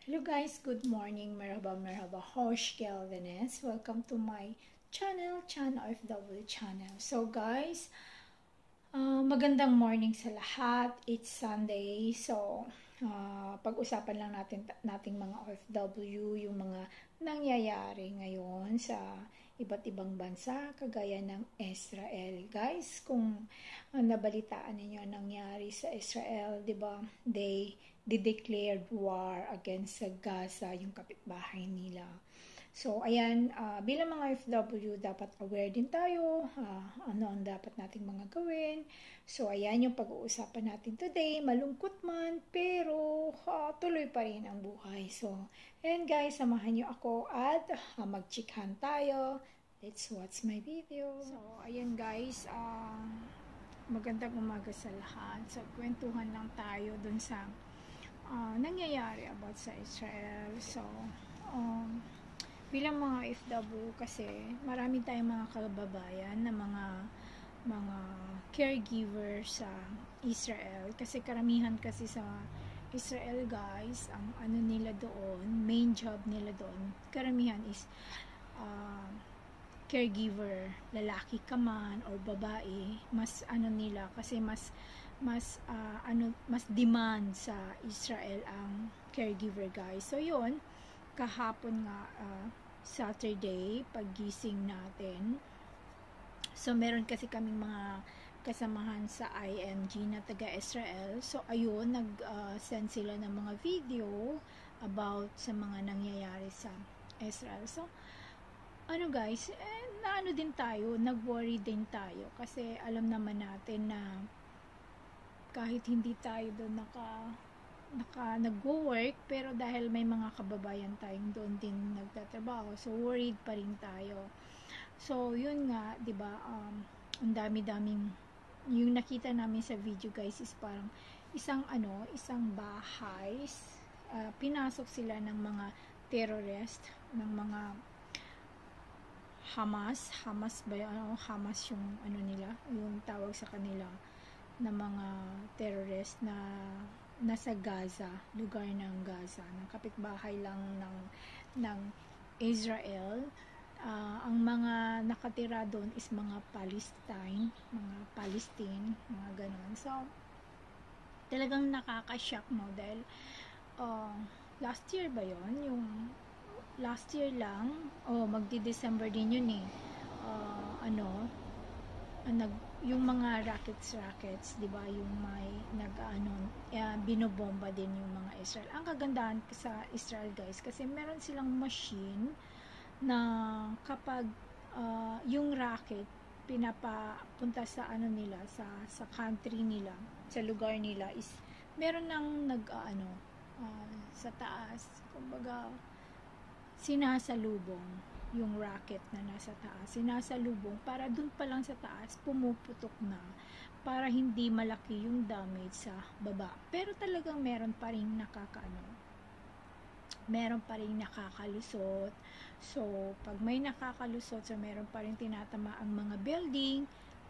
Hello guys, good morning. Merhaba, Hosh Galvanes. Welcome to my channel, Chan OFW channel. So guys, magandang morning sa lahat. It's Sunday. So, pag-usapan lang nating mga OFW, yung mga nangyayari ngayon sa iba't ibang bansa, kagaya ng Israel. Guys, kung nabalitaan ninyo nangyari sa Israel, di ba? They declared war against sa Gaza, yung kapitbahay nila. So, ayan, bilang mga FW, dapat aware din tayo, ano ang dapat nating mga gawin. So, ayan yung pag-uusapan natin today. Malungkot man, pero tuloy pa rin ang buhay. So, ayan guys, samahan nyo ako at mag-chikhan tayo. Let's watch my video. So, ayan guys, magandang umaga sa lahat. So, kwentuhan lang tayo dun sa nangyayari about sa Israel. So, bilang mga FW kasi marami tayong mga kababayan na mga caregiver sa Israel, kasi karamihan kasi sa Israel guys, ang ano nila doon, main job nila doon, karamihan is caregiver, lalaki ka man or babae, mas ano nila kasi mas demand sa Israel ang caregiver guys. So yun, kahapon nga Saturday, paggising natin, so meron kasi kaming mga kasamahan sa IMG na taga Israel. So ayun, nag-send sila ng mga video about sa mga nangyayari sa Israel. So ano guys, naano din tayo, nag-worry din tayo kasi alam naman natin na kahit hindi tayo doon nag-work, pero dahil may mga kababayan tayong doon din nagtatrabaho, so worried pa rin tayo. So yun nga, 'di ba? Ang dami-daming yung nakita namin sa video guys is parang isang bahay, pinasok sila ng mga terrorist, ng mga Hamas ba yun? Hamas yung nila, yung tawag sa kanila, na mga terrorist na nasa Gaza, lugar ng Gaza, ng kapitbahay lang ng Israel. Ang mga nakatira doon is mga Palestine, mga ganon. So, talagang nakaka-shock, no? Dahil, last year ba yon? Yung last year lang, magdi-December din yun eh. Yung mga rockets, 'di ba? Yung may binobomba din yung mga Israel. Ang kagandahan sa Israel guys, kasi meron silang machine na kapag yung rocket pinapapunta sa nila, sa country nila, sa lugar nila, is meron nang sa taas, kumbaga sinasalubong yung rocket na nasa taas, sinasalubong para dun pa lang sa taas pumuputok na, para hindi malaki yung damage sa baba. Pero talagang meron pa rin nakakalusot. So pag may nakakalusot, so meron pa rin tinatama ang mga building,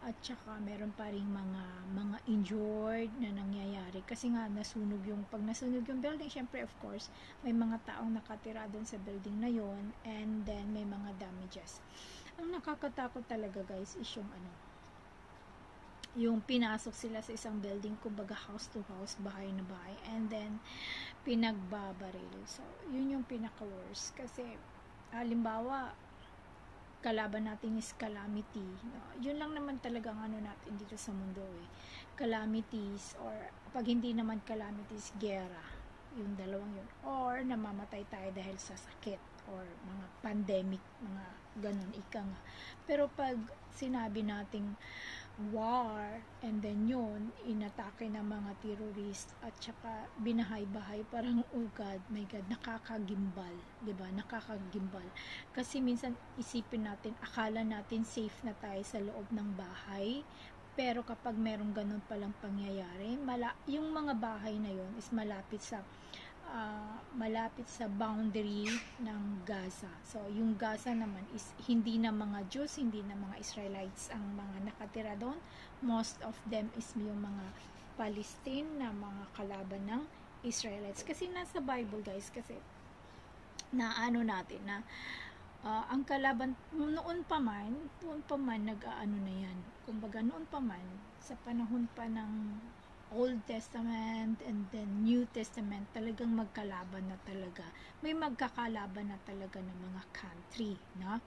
at saka meron pa rin mga injured na nangyayari kasi nga pag nasunog yung building, syempre of course may mga taong nakatira doon sa building na yon, and then may mga damages. Ang nakakatakot talaga guys is yung pinasok sila sa isang building, kumbaga house to house, bahay na bahay, and then pinagbabaril. So yun yung pinaka-worst kasi halimbawa kalaban natin is calamity. Yun lang naman talaga ang natin dito sa mundo eh. Calamities, or pag hindi naman calamities, gera. Yung dalawang yun. Or namamatay tayo dahil sa sakit or mga pandemic, mga ganun, ika nga. Pero pag sinabi nating war, and then yun, inatake ng mga terrorist, at saka binahay-bahay, parang, oh God, my God, nakakagimbal, diba? Nakakagimbal. Kasi minsan isipin natin, akala natin safe na tayo sa loob ng bahay, pero kapag merong ganun palang pangyayari, yung mga bahay na yun is malapit sa boundary ng Gaza. So yung Gaza naman is hindi na mga Jews, hindi na mga Israelites ang mga nakatira doon. Most of them is yung mga Palestine na mga kalaban ng Israelites. Kasi nasa Bible, guys, kasi na ano natin na ang kalaban noon pa man nag-aano na yan. Kumbaga noon pa man sa panahon pa ng Old Testament and then New Testament, talagang magkalaban na talaga. May magkakalaban na talaga ng mga country, no?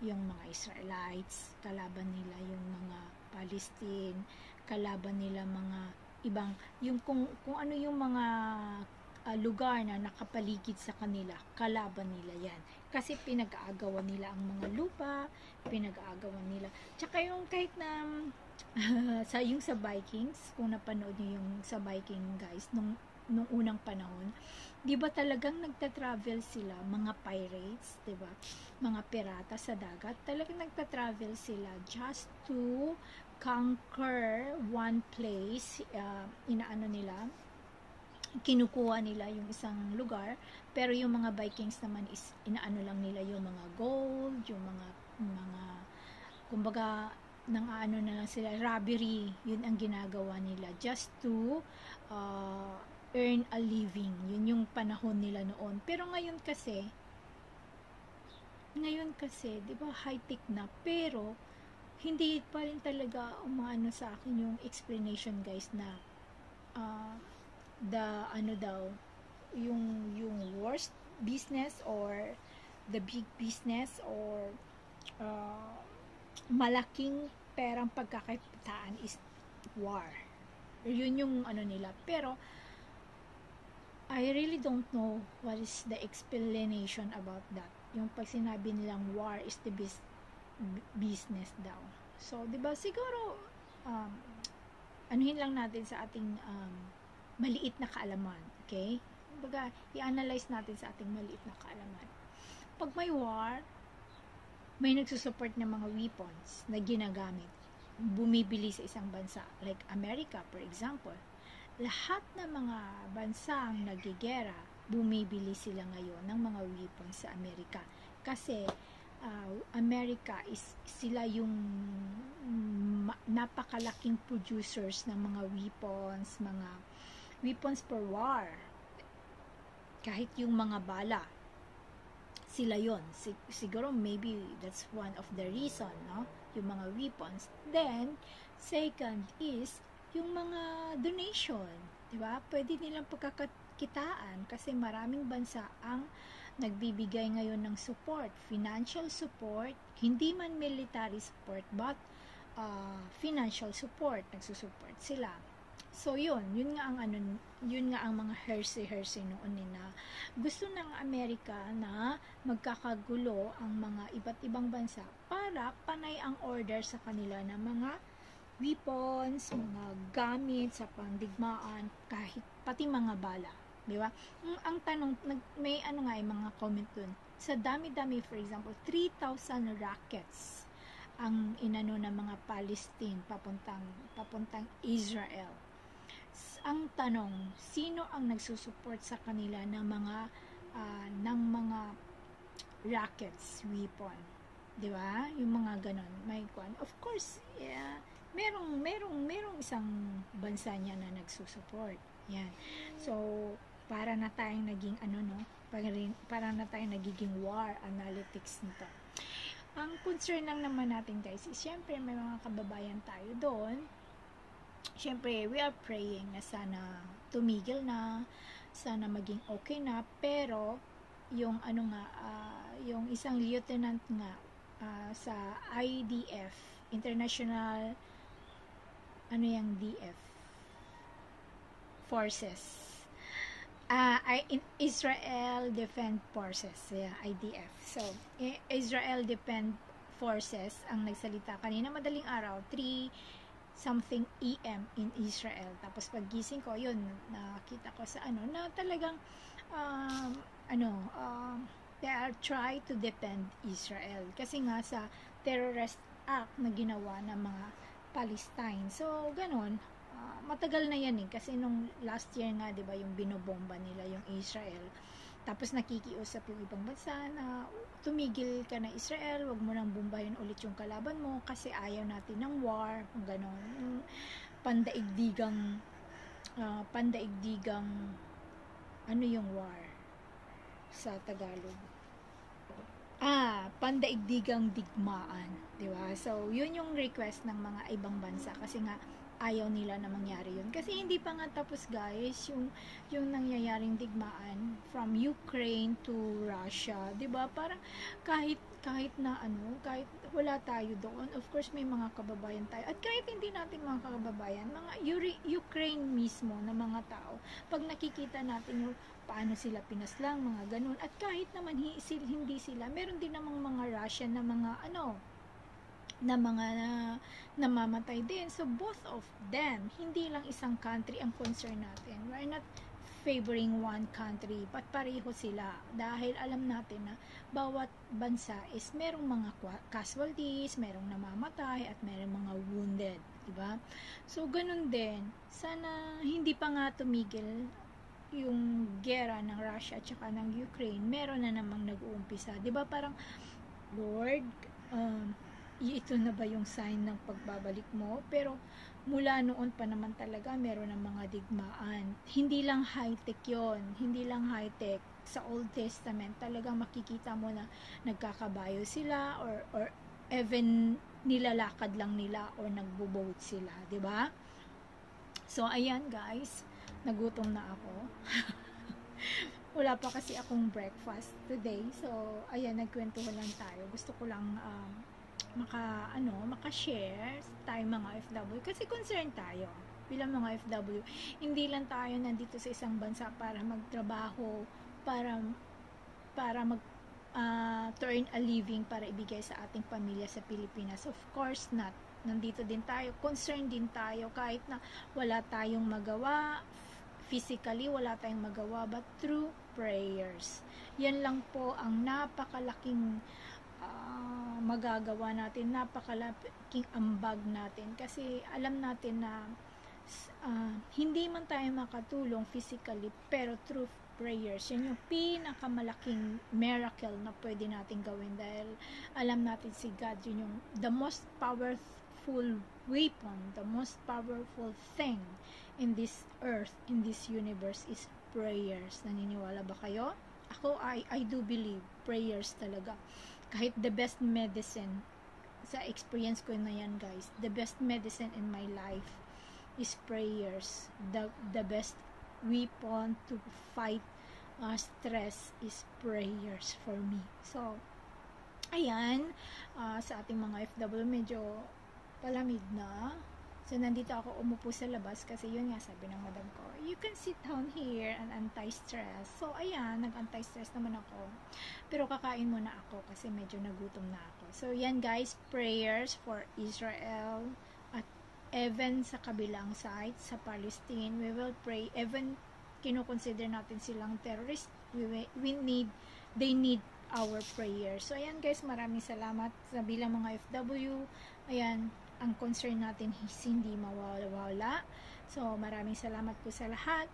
Yung mga Israelites, kalaban nila yung mga Palestine, kalaban nila mga ibang, yung kung ano yung mga lugar na nakapaligid sa kanila, kalaban nila yan. Kasi pinag-aagawan nila ang mga lupa, pinag-aagawan nila. Tsaka yung kahit na yung sa Vikings, kung napanood niyo yung sa Viking, guys, nung unang panahon, di ba talagang nagta-travel sila, mga pirates, di ba? Mga pirata sa dagat, talagang nagta-travel sila just to conquer one place, inaano nila, kinukuha nila yung isang lugar, pero yung mga Vikings naman is inaano lang nila yung mga gold, yung mga kumbaga nang aano na lang sila, robbery, yun ang ginagawa nila just to earn a living. Yun yung panahon nila noon. Pero ngayon kasi, di ba, high-tech na, pero hindi pa rin talaga umaano sa akin yung explanation, guys, na yung worst business or the big business or malaking perang pagkakakitaan is war. Yun yung ano nila. Pero I really don't know what is the explanation about that. Yung pag sinabi nilang war is the business daw. So, di ba, siguro anuhin lang natin sa ating maliit na kaalaman, okay? Kumbaga, i-analyze natin sa ating maliit na kaalaman. Pag may war, may nagsusupport ng mga weapons na ginagamit, bumibili sa isang bansa, like America, for example. Lahat ng mga bansang nagigera, bumibili sila ngayon ng mga weapons sa Amerika. Kasi, Amerika is sila yung napakalaking producers ng mga weapons for war. Kahit yung mga bala, sila yon. Siguro maybe that's one of the reason, no? Yung mga weapons. Then, second is yung mga donation, di ba? Pwede nilang pagkakakitaan kasi maraming bansa ang nagbibigay ngayon ng support, financial support, hindi man military support, but financial support, nagsusupport sila. So yun nga ang mga hersey noon na gusto ng Amerika na magkakagulo ang mga iba't ibang bansa para panay ang order sa kanila ng mga weapons, mga gamit sa pandigmaan, kahit pati mga bala. Di ba? Ang tanong, may mga comment dun. Sa dami-dami, for example, 3,000 rockets ang inano ng mga Palestine papuntang Israel. Ang tanong, sino ang nagsusupport sa kanila ng mga rockets, weapon? Di ba? Yung mga ganon. May kwan. Of course, yeah, merong isang bansa niya na nagsusupport. Yan. So, para na tayong naging para na tayong nagiging war analytics nito. Ang concern lang naman natin, guys, is syempre may mga kababayan tayo doon. Syempre, we are praying na sana tumigil na, sana maging okay na, pero yung yung isang lieutenant nga sa IDF, International yung DF Forces, Israel Defense Forces, IDF. So, Israel Defense Forces ang nagsalita kanina madaling araw, 3:something AM in Israel. Tapos paggising ko, yun, nakita ko sa na talagang they are try to defend Israel. Kasi nga sa terrorist act na ginawa ng mga Palestine. So, ganon. Matagal na yan kasi nung last year nga, di ba, yung binobomba nila yung Israel. Tapos nakikiusap yung ibang bansa na tumigil ka na Israel, wag mo nang bombahin ulit yung kalaban mo kasi ayaw natin ng war, ganon. Pandaigdigang Ano yung war sa Tagalog? Pandaigdigang digmaan, 'di ba? So, yun yung request ng mga ibang bansa kasi nga ayaw nila na mangyari yun. Kasi hindi pa nga tapos, guys, yung nangyayaring digmaan from Ukraine to Russia, 'di ba? Parang kahit na kahit wala tayo doon, of course may mga kababayan tayo. At kahit hindi natin mga kababayan, mga Ukraine mismo na mga tao, pag nakikita natin yung paano sila pinaslang, mga ganun. At kahit naman hindi sila, meron din namang mga Russian na mga na mga namamatay din. So both of them, hindi lang isang country ang concern natin. We're not favoring one country, but pareho sila dahil alam natin na bawat bansa is merong mga casualties, merong namamatay at merong mga wounded, diba? So ganun din, sana hindi pa nga tumigil yung gera ng Russia at saka ng Ukraine, meron na namang nag-uumpisa, diba? Parang, Lord, ito na ba yung sign ng pagbabalik mo? Pero mula noon pa naman talaga meron ng mga digmaan. Hindi lang high-tech yon, hindi lang high-tech. Sa Old Testament talagang makikita mo na nagkakabayo sila or even nilalakad lang nila or nagbo-boat sila, 'di ba? So ayan guys, nagutom na ako. Wala pa kasi akong breakfast today. So ayan, nagkwentuhan lang tayo. Gusto ko lang maka-share tayo mga OFW kasi concerned tayo bilang mga OFW. Hindi lang tayo nandito sa isang bansa para magtrabaho, para mag to earn a living para ibigay sa ating pamilya sa Pilipinas. Of course not. Nandito din tayo, concerned din tayo kahit na wala tayong magawa physically, wala tayong magawa, but through prayers. Yan lang po ang napakalaking magagawa natin, napakalaking ambag natin kasi alam natin na hindi man tayo makatulong physically pero through prayers, yan yung pinakamalaking miracle na pwede natin gawin dahil alam natin si God, yun yung the most powerful weapon, the most powerful thing in this earth, in this universe is prayers. Naniniwala ba kayo? Ako, I do believe prayers talaga. Kahit the best medicine, sa experience ko na yan guys, the best medicine in my life is prayers. The best weapon to fight stress is prayers for me. So, ayan, sa ating mga FW, medyo palamig na. So, nandito ako umupo sa labas kasi yun nga sabi ng madam ko, you can sit down here and anti-stress. So, ayan, nag-anti-stress naman ako. Pero kakain muna ako kasi medyo nagutom na ako. So, yan guys, prayers for Israel at even sa kabilang side, sa Palestine. We will pray. Even kino-consider natin silang terrorist, they need our prayers. So, ayan guys, maraming salamat sa bilang mga FW. Ayan, ang concern natin is hindi mawawala. So, maraming salamat po sa lahat.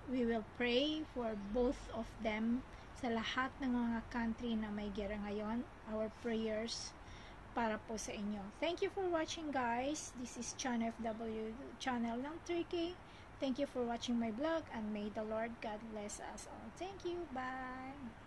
We will pray for both of them sa lahat ng mga country na may gera ngayon. Our prayers para po sa inyo. Thank you for watching guys. This is Chan FW channel ng Turkey. Thank you for watching my vlog and may the Lord God bless us all. Thank you. Bye.